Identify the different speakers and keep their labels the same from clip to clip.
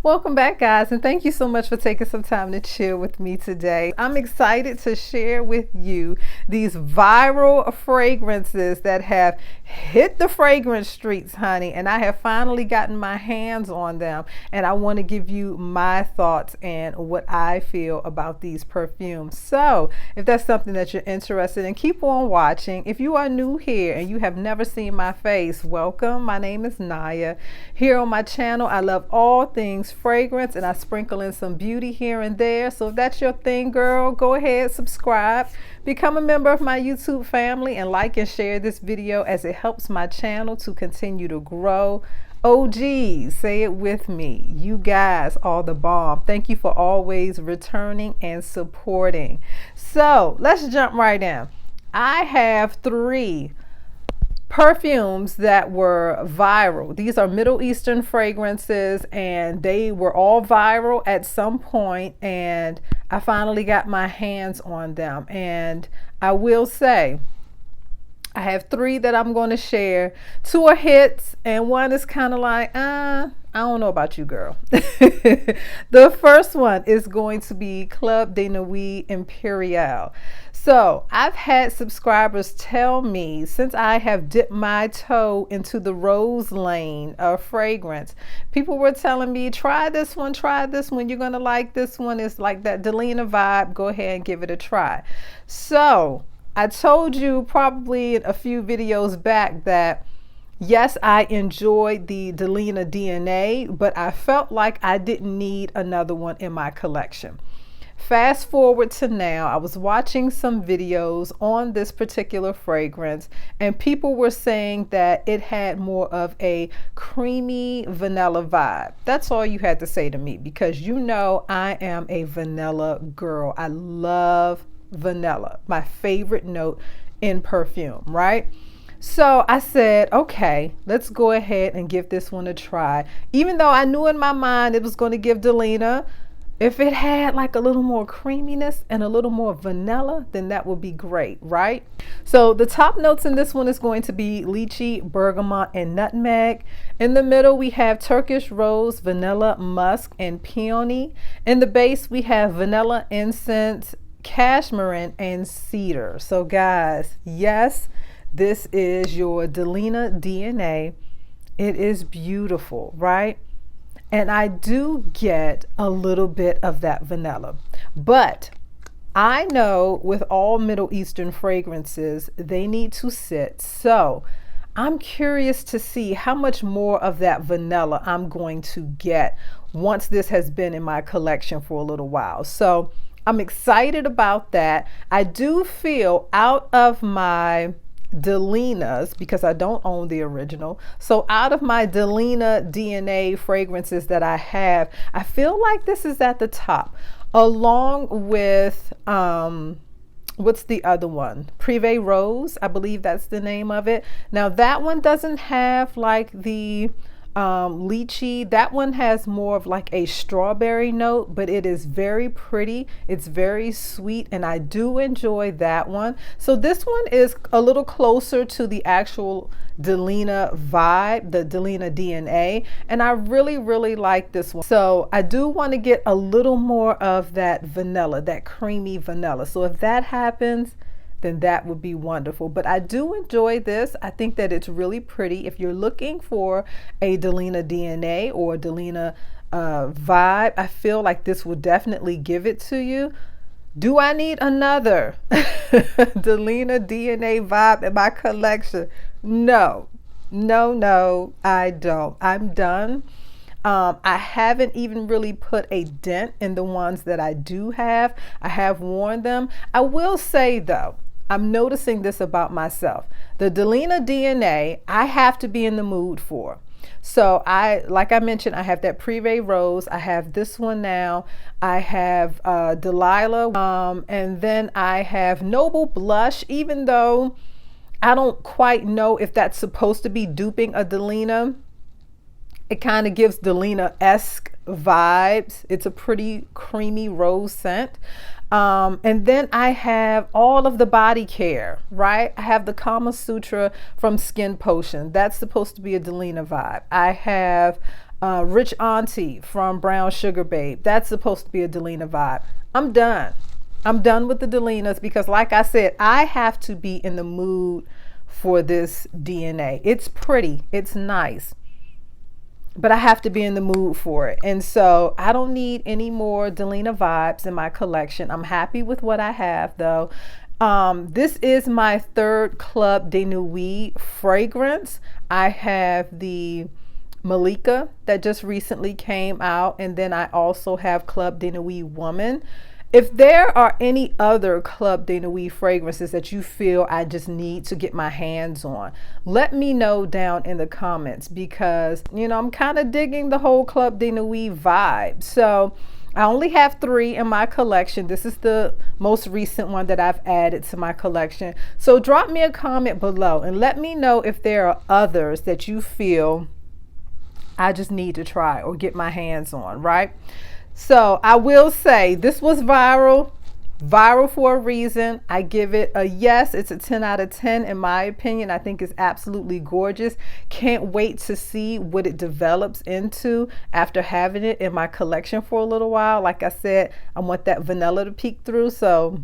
Speaker 1: Welcome back, guys, and thank you so much for taking some time to chill with me today. I'm excited to share with you these viral fragrances that have hit the fragrance streets, honey, and I have finally gotten my hands on them, and I want to give you my thoughts and what I feel about these perfumes. So if that's something that you're interested in, keep on watching. If you are new here and you have never seen my face, welcome. My name is Naya. Here on my channel, I love all things fragrance, and I sprinkle in some beauty here and there. So if that's your thing, girl, go ahead, subscribe, become a member of my YouTube family, and like and share this video as it helps my channel to continue to grow. OGs, say it with me. You guys are the bomb. Thank you for always returning and supporting. So let's jump right in. I have three perfumes that were viral. These are Middle Eastern fragrances, and they were all viral at some point, and I finally got my hands on them. And I will say, I have three that I'm going to share. Two are hits, and one is kind of like, I don't know about you, girl. The first one is going to be Club de Nuit Imperiale. So I've had subscribers tell me, since I have dipped my toe into the rose lane of fragrance, people were telling me, try this one, you're going to like this one. It's like that Delina vibe. Go ahead and give it a try. So I told you probably a few videos back that yes, I enjoyed the Delina DNA, but I felt like I didn't need another one in my collection. Fast forward to now, I was watching some videos on this particular fragrance, and people were saying that it had more of a creamy vanilla vibe. That's all you had to say to me, because you know I am a vanilla girl. I love vanilla, my favorite note in perfume, right? So I said, okay, let's go ahead and give this one a try. Even though I knew in my mind it was going to give Delina, if it had like a little more creaminess and a little more vanilla, then that would be great, right? So the top notes in this one is going to be lychee, bergamot, and nutmeg. In the middle, we have Turkish rose, vanilla, musk, and peony. In the base, we have vanilla, incense, cashmere, and cedar. So guys, yes, this is your Delina DNA. It is beautiful, right? And I do get a little bit of that vanilla, but I know with all Middle Eastern fragrances, they need to sit. So I'm curious to see how much more of that vanilla I'm going to get once this has been in my collection for a little while. So I'm excited about that. I do feel out of my Delinas, because I don't own the original, so out of my Delina DNA fragrances that I have, I feel like this is at the top, along with what's the other one, Privé Rose, I believe that's the name of it. Now that one doesn't have like the lychee. That one has more of like a strawberry note, but it is very pretty, it's very sweet, and I do enjoy that one. So this one is a little closer to the actual Delina vibe, the Delina DNA, and I really like this one. So I do want to get a little more of that vanilla, that creamy vanilla. So if that happens, then that would be wonderful. But I do enjoy this. I think that it's really pretty. If you're looking for a Delina DNA or Delina vibe, I feel like this will definitely give it to you. Do I need another Delina DNA vibe in my collection? No, I don't. I'm done. I haven't even really put a dent in the ones that I do have. I have worn them. I will say though, I'm noticing this about myself. The Delina DNA, I have to be in the mood for. So like I mentioned, I have that Privé Rose. I have this one now. I have Delilah, and then I have Noble Blush, even though I don't quite know if that's supposed to be duping a Delina. It kind of gives Delina-esque vibes. It's a pretty creamy rose scent. And then I have all of the body care, right? I have the Kama Sutra from Skin Potion. That's supposed to be a Delina vibe. I have Rich Auntie from Brown Sugar Babe. That's supposed to be a Delina vibe. I'm done. I'm done with the Delinas because, like I said, I have to be in the mood for this DNA. It's pretty, it's nice, but I have to be in the mood for it. And so I don't need any more Delina vibes in my collection. I'm happy with what I have though. This is my third Club de Nuit fragrance. I have the Malika that just recently came out, and then I also have Club de Nuit Woman. If there are any other Club de Nuit fragrances that you feel I just need to get my hands on, let me know down in the comments, because I'm kind of digging the whole Club de Nuit vibe. So I only have 3 in my collection. This is the most recent one that I've added to my collection. So drop me a comment below and let me know if there are others that you feel I just need to try or get my hands on, right? So I will say this was viral for a reason. I give it a yes. It's a 10 out of 10 in my opinion. I think it's absolutely gorgeous. Can't wait to see what it develops into after having it in my collection for a little while. Like I said, I want that vanilla to peek through. So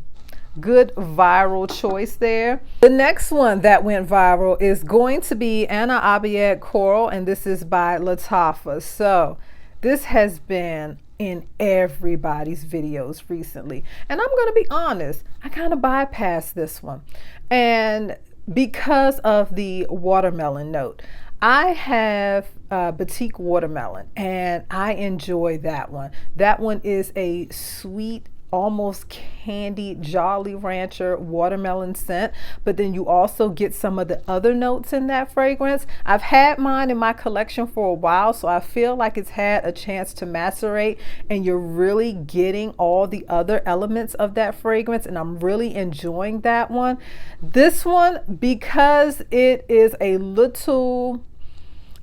Speaker 1: good viral choice there. The next one that went viral is going to be Abiyedh Coral, and this is by Lattafa. So this has been in everybody's videos recently, and I'm going to be honest, I kind of bypassed this one, and because of the watermelon note. I have Boutique Watermelon, and I enjoy that one. That one is a sweet, almost candied Jolly Rancher watermelon scent, but then you also get some of the other notes in that fragrance. I've had mine in my collection for a while, so I feel like it's had a chance to macerate, and you're really getting all the other elements of that fragrance, and I'm really enjoying that one. This one, because it is a little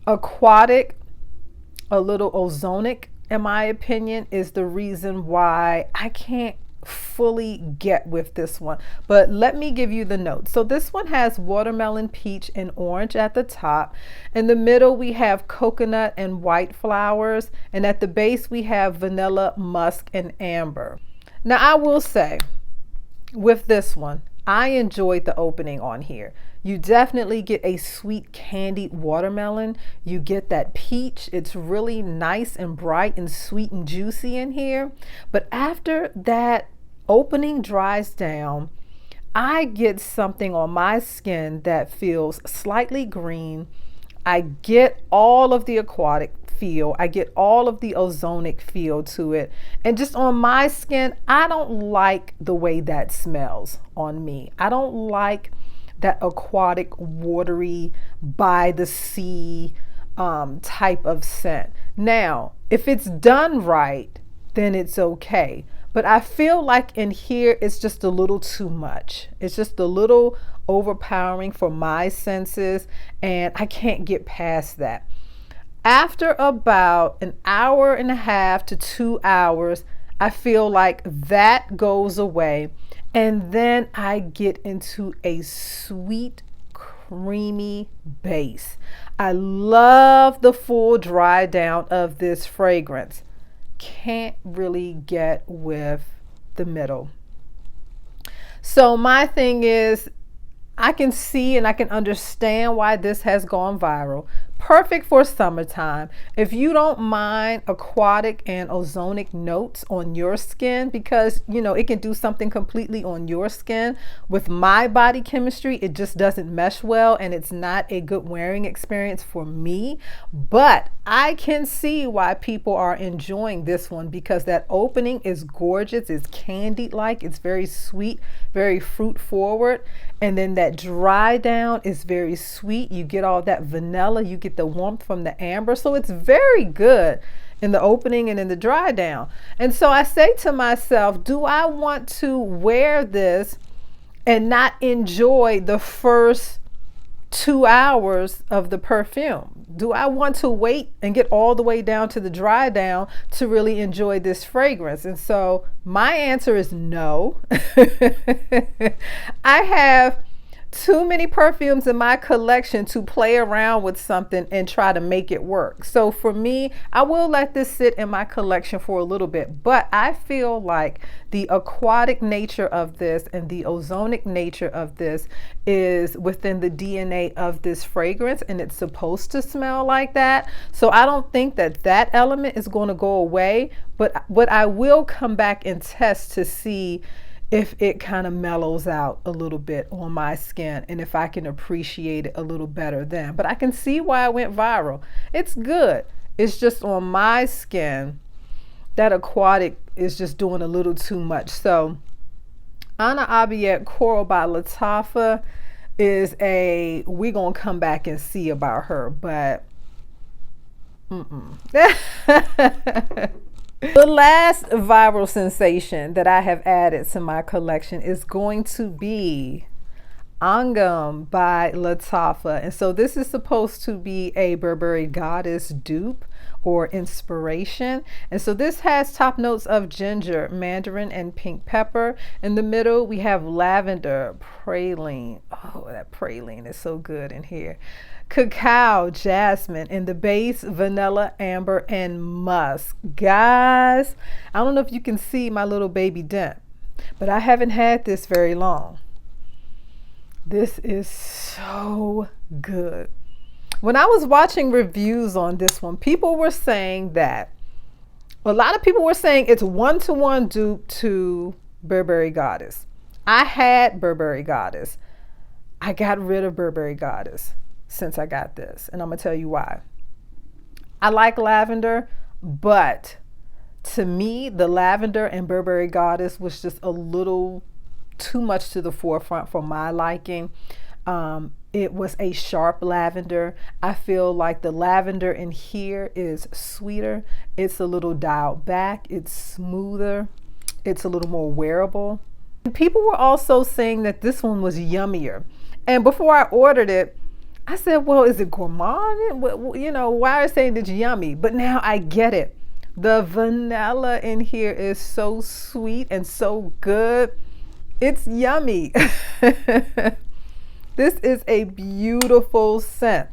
Speaker 1: aquatic, a little ozonic, in my opinion, is the reason why I can't fully get with this one. But let me give you the notes. So this one has watermelon, peach, and orange at the top. In the middle, we have coconut and white flowers. And at the base, we have vanilla, musk, and amber. Now, I will say, with this one, I enjoyed the opening on here. You definitely get a sweet candied watermelon. You get that peach. It's really nice and bright and sweet and juicy in here. But after that opening dries down, I get something on my skin that feels slightly green. I get all of the aquatic feel. I get all of the ozonic feel to it. And just on my skin, I don't like the way that smells on me. I don't like that aquatic, watery, by the sea type of scent. Now, if it's done right, then it's okay. But I feel like in here, it's just a little too much. It's just a little overpowering for my senses, and I can't get past that. After about an hour and a half to 2 hours, I feel like that goes away. And then I get into a sweet, creamy base. I love the full dry down of this fragrance. Can't really get with the middle. So my thing is, I can see and I can understand why this has gone viral. Perfect for summertime. If you don't mind aquatic and ozonic notes on your skin, because it can do something completely on your skin. With my body chemistry, it just doesn't mesh well, and it's not a good wearing experience for me. But I can see why people are enjoying this one, because that opening is gorgeous. It's candied like. It's very sweet, very fruit forward. And then that dry down is very sweet. You get all that vanilla. You get the warmth from the amber. So it's very good in the opening and in the dry down. And so I say to myself, do I want to wear this and not enjoy the first 2 hours of the perfume? Do I want to wait and get all the way down to the dry down to really enjoy this fragrance? And so my answer is no. I have too many perfumes in my collection to play around with something and try to make it work. So for me, I will let this sit in my collection for a little bit, but I feel like the aquatic nature of this and the ozonic nature of this is within the DNA of this fragrance, and it's supposed to smell like that. So I don't think that that element is going to go away, but what I will come back and test to see if it kind of mellows out a little bit on my skin and if I can appreciate it a little better then. But I can see why it went viral. It's good. It's just on my skin, that aquatic is just doing a little too much. So Abiyedh Coral by Lattafa is we're going to come back and see about her, but The last viral sensation that I have added to my collection is going to be Angham by Lattafa. And so this is supposed to be a Burberry Goddess dupe or inspiration. And so this has top notes of ginger, mandarin, and pink pepper. In the middle, we have lavender, praline. Oh, that praline is so good in here. Cacao, jasmine. In the base, vanilla, amber, and musk. Guys, I don't know if you can see my little baby dent, but I haven't had this very long. This is so good. When I was watching reviews on this one, people were saying that, a lot of people were saying it's one-to-one dupe to Burberry Goddess. I had Burberry Goddess. I got rid of Burberry Goddess since I got this, and I'm gonna tell you why. I like lavender, but to me, the lavender and Burberry Goddess was just a little too much to the forefront for my liking. It was a sharp lavender. I feel like the lavender in here is sweeter. It's a little dialed back. It's smoother. It's a little more wearable. And people were also saying that this one was yummier. And before I ordered it, I said, well, is it gourmand? You know, why are they saying it's yummy? But now I get it. The vanilla in here is so sweet and so good. It's yummy. This is a beautiful scent.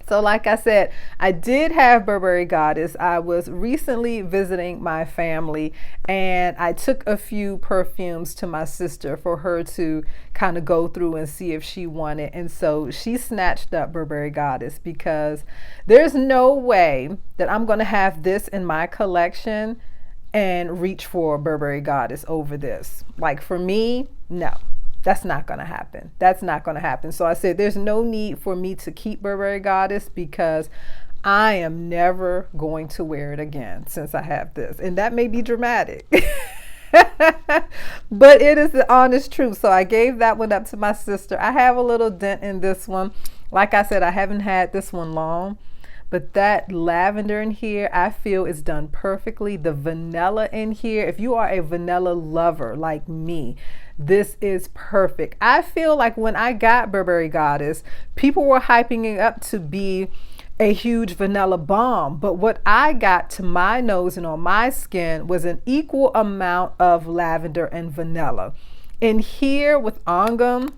Speaker 1: So like I said, I did have Burberry Goddess. I was recently visiting my family and I took a few perfumes to my sister for her to kind of go through and see if she wanted. And so she snatched up Burberry Goddess because there's no way that I'm going to have this in my collection and reach for Burberry Goddess over this. Like for me, no. That's not going to happen. That's not going to happen. So I said there's no need for me to keep Burberry Goddess because I am never going to wear it again since I have this. And that may be dramatic, but it is the honest truth. So I gave that one up to my sister. I have a little dent in this one. Like I said, I haven't had this one long, but that lavender in here, I feel is done perfectly. The vanilla in here, if you are a vanilla lover like me, this is perfect. I feel like when I got Burberry Goddess, people were hyping it up to be a huge vanilla bomb. But what I got to my nose and on my skin was an equal amount of lavender and vanilla. In here with Angham,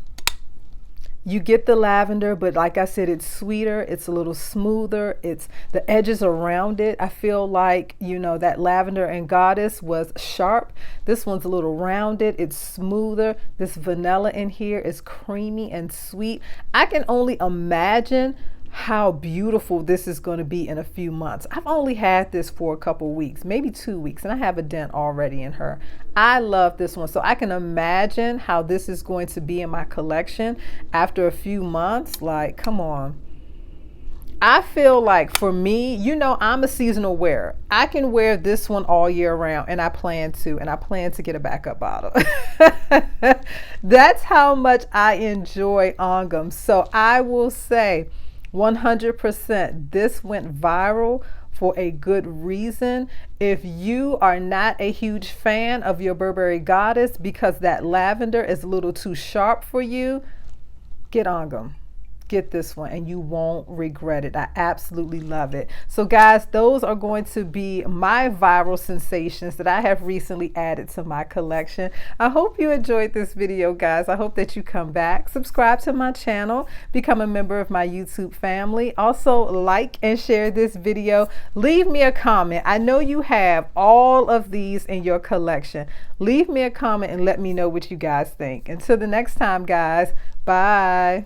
Speaker 1: you get the lavender, but like I said, it's sweeter, it's a little smoother, it's the edges around it. I feel like, you know, that lavender and Goddess was sharp. This one's a little rounded, it's smoother. This vanilla in here is creamy and sweet. I can only imagine how beautiful this is going to be in a few months. I've only had this for a couple weeks, maybe 2 weeks, and I have a dent already in her. I love this one. So I can imagine how this is going to be in my collection after a few months. Like, come on. I feel like for me, you know, I'm a seasonal wearer. I can wear this one all year round, and I plan to get a backup bottle. That's how much I enjoy Angham. So I will say 100% this went viral for a good reason. If you are not a huge fan of your Burberry Goddess because that lavender is a little too sharp for you, get Angham. get this one and you won't regret it. I absolutely love it. So guys, those are going to be my viral sensations that I have recently added to my collection. I hope you enjoyed this video, guys. I hope that you come back, subscribe to my channel, become a member of my YouTube family. Also like and share this video. Leave me a comment. I know you have all of these in your collection. Leave me a comment and let me know what you guys think. Until the next time, guys, bye.